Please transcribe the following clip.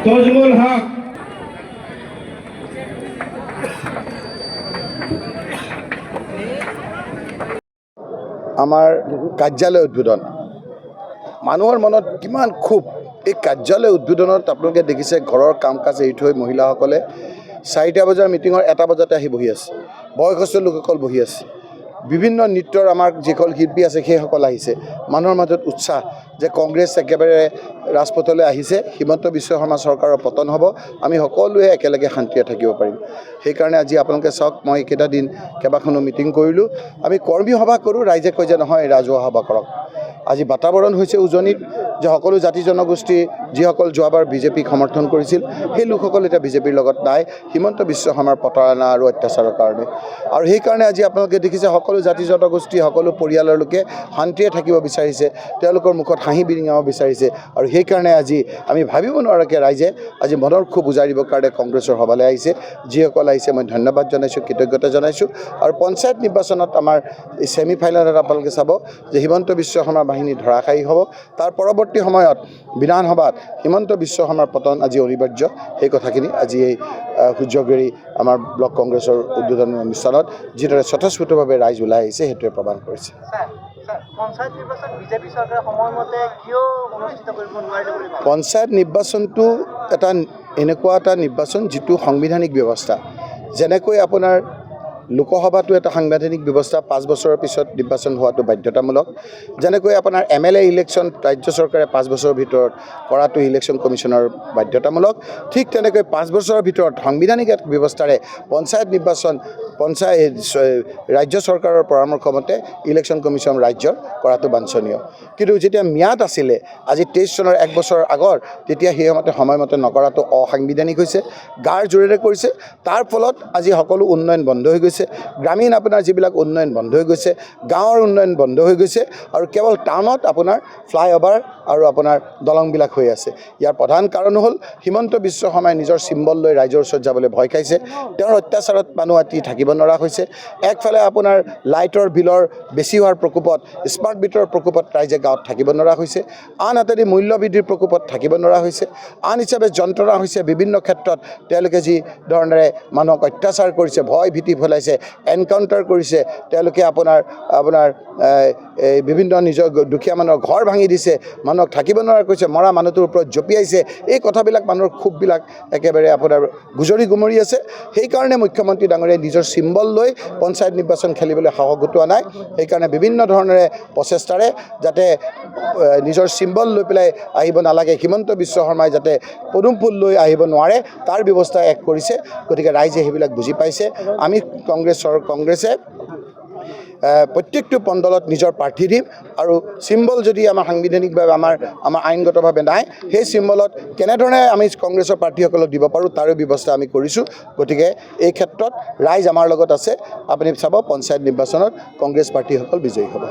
তজমুল হক আমাৰ কাৰ্যালয় উদ্বোধন মানুহৰ মনত কিমান খুব এই কাৰ্যালয় উদ্বোধনত আপোনালোকে দেখিছে ঘৰৰ কাম কাজ এৰি থৈ মহিলাসকলে 4টা বজাৰ মিটিঙৰ 1টা বজাতে আহি বহি আছে বয়সস্থ লোকসকল বহি আছে বিভিন্ন নৃত্যৰ আমাৰ যিসকল শিল্পী আছে সেইসকল আহিছে মানুহৰ মাজত উৎসাহ যে কংগ্ৰেছ একেবাৰে ৰাজপথলৈ আহিছে হিমন্ত বিশ্ব শৰ্মা চৰকাৰৰ পতন হ'ব আমি সকলোৱে একেলগে শান্তিৰে থাকিব পাৰিম সেইকাৰণে আজি আপোনালোকে চাওক মই কেইটা দিন কেইবাখনো মিটিং কৰিলোঁ আমি কৰ্মী সভা কৰোঁ ৰাইজে কয় যে নহয় ৰাজহুৱা সভা কৰক আজি বাতাবৰণ হৈছে উজনিত যে সকলো জাতি জনগোষ্ঠী যিসকল যোৱাবাৰ বিজেপিক সমৰ্থন কৰিছিল সেই লোকসকল এতিয়া বিজেপিৰ লগত নাই হিমন্ত বিশ্ব শৰ্মাৰ প্ৰতাৰণা আৰু অত্যাচাৰৰ কাৰণে আৰু সেইকাৰণে আজি আপোনালোকে দেখিছে সকলো জাতি জনগোষ্ঠী সকলো পৰিয়ালৰ লোকে শান্তিৰে থাকিব বিচাৰিছে তেওঁলোকৰ মুখত হাঁহি বিৰিঙাব বিচাৰিছে আৰু সেইকাৰণে আজি আমি ভাবিব নোৱাৰাকৈ ৰাইজে আজি মনৰ খুব উজাৰিবৰ কাৰণে কংগ্ৰেছৰ সভালৈ আহিছে যিসকল আহিছে মই ধন্যবাদ জনাইছোঁ কৃতজ্ঞতা জনাইছোঁ আৰু পঞ্চায়ত নিৰ্বাচনত আমাৰ এই ছেমি ফাইনেলত আপোনালোকে চাব যে হিমন্ত বিশ্ব শৰ্মাৰ বাহিনী ধৰাশায়ী হ'ব তাৰ পৰৱৰ্তী সময়ত বিধানসভাত হিমন্ত বিশ্ব শৰ্মাৰ পতন আজি অনিবাৰ্য সেই কথাখিনি আজি এই সূৰ্যগিৰি আমাৰ ব্লক কংগ্ৰেছৰ উদ্বোধনী অনুষ্ঠানত যিদৰে স্বতঃস্ফূৰ্তভাৱে ৰাইজ ওলাই আহিছে সেইটোৱে প্ৰমাণ কৰিছে পঞ্চায়ত নিৰ্বাচনটো এটা এনেকুৱা এটা নিৰ্বাচন যিটো সাংবিধানিক ব্যৱস্থা যেনেকৈ আপোনাৰ লোকসভাটো এটা সাংবিধানিক ব্যৱস্থা 5 বছৰৰ পিছত নিৰ্বাচন হোৱাটো বাধ্যতামূলক যেনেকৈ আপোনাৰ MLA ইলেকশ্যন ৰাজ্য চৰকাৰে 5 বছৰৰ ভিতৰত কৰাটো ইলেকশ্যন কমিশ্যনৰ বাধ্যতামূলক ঠিক তেনেকৈ 5 বছৰৰ ভিতৰত সাংবিধানিক এক ব্যৱস্থাৰে পঞ্চায়ত নিৰ্বাচন ৰাজ্য চৰকাৰৰ পৰামৰ্শ মতে ইলেকশ্যন কমিশ্যন ৰাজ্যৰ কৰাটো বাঞ্ছনীয় কিন্তু যেতিয়া ম্যাদ আছিলে আজি 23 চনৰ 1 বছৰ আগৰ তেতিয়া সেই সময়মতে নকৰাটো অসাংবিধানিক হৈছে গাৰ জোৰেৰে কৰিছে তাৰ ফলত আজি সকলো উন্নয়ন বন্ধ হৈ গৈছে গ্ৰামীণ আপোনাৰ যিবিলাক উন্নয়ন বন্ধ হৈ গৈছে গাঁৱৰ উন্নয়ন বন্ধ হৈ গৈছে আৰু কেৱল টাউনত আপোনাৰ ফ্লাইঅভাৰ আৰু আপোনাৰ দলংবিলাক হৈ আছে ইয়াৰ প্ৰধান কাৰণ হ'ল হিমন্ত বিশ্ব শৰ্মাই নিজৰ চিম্বল লৈ ৰাইজৰ ওচৰত যাবলৈ ভয় খাইছে তেওঁৰ অত্যাচাৰত মানুহ আতি থাকিব নোৱাৰা হৈছে একফালে আপোনাৰ লাইটৰ বিলৰ বেছি হোৱাৰ প্ৰকোপত স্মাৰ্ট মিটাৰৰ প্ৰকোপত ৰাইজে গাঁৱত থাকিব নোৱাৰা হৈছে আনহাতে মূল্য বৃদ্ধিৰ প্ৰকোপত থাকিব নোৱাৰা হৈছে আন হিচাপে যন্ত্ৰণা হৈছে বিভিন্ন ক্ষেত্ৰত তেওঁলোকে যি ধৰণেৰে মানুহক অত্যাচাৰ কৰিছে ভয় ভীতি ফলাইছে এনকাউণ্টাৰ কৰিছে তেওঁলোকে আপোনাৰ বিভিন্ন নিজৰ দুখীয়া মানুহৰ ঘৰ ভাঙি দিছে মানুহক থাকিব নোৱাৰা কৰিছে মৰা মানুহটোৰ ওপৰত জঁপিয়াইছে এই কথাবিলাক মানুহৰ ক্ষোভবিলাক একেবাৰে আপোনাৰ গুজৰি গুমৰি আছে সেইকাৰণে মুখ্যমন্ত্ৰী ডাঙৰীয়াই নিজৰ চিম্বল লৈ পঞ্চায়ত নিৰ্বাচন খেলিবলৈ সাহস গোটোৱা নাই সেইকাৰণে বিভিন্ন ধৰণেৰে প্ৰচেষ্টাৰে যাতে নিজৰ চিম্বল লৈ পেলাই আহিব নালাগে হিমন্ত বিশ্ব শৰ্মাই যাতে পদুম ফুল লৈ আহিব নোৱাৰে তাৰ ব্যৱস্থা এক কৰিছে গতিকে ৰাইজে সেইবিলাক বুজি পাইছে আমি কংগ্ৰেছে প্ৰত্যেকটো পণ্ডলত নিজৰ প্ৰাৰ্থী দিম আৰু চিম্বল যদি আমাৰ সাংবিধানিকভাৱে আমাৰ আইনগতভাৱে নাই সেই চিম্বলত কেনেধৰণে আমি কংগ্ৰেছৰ প্ৰাৰ্থীসকলক দিব পাৰোঁ তাৰো ব্যৱস্থা আমি কৰিছোঁ গতিকে এই ক্ষেত্ৰত ৰাইজ আমাৰ লগত আছে আপুনি চাব পঞ্চায়ত নিৰ্বাচনত কংগ্ৰেছ প্ৰাৰ্থীসকল বিজয়ী হ'ব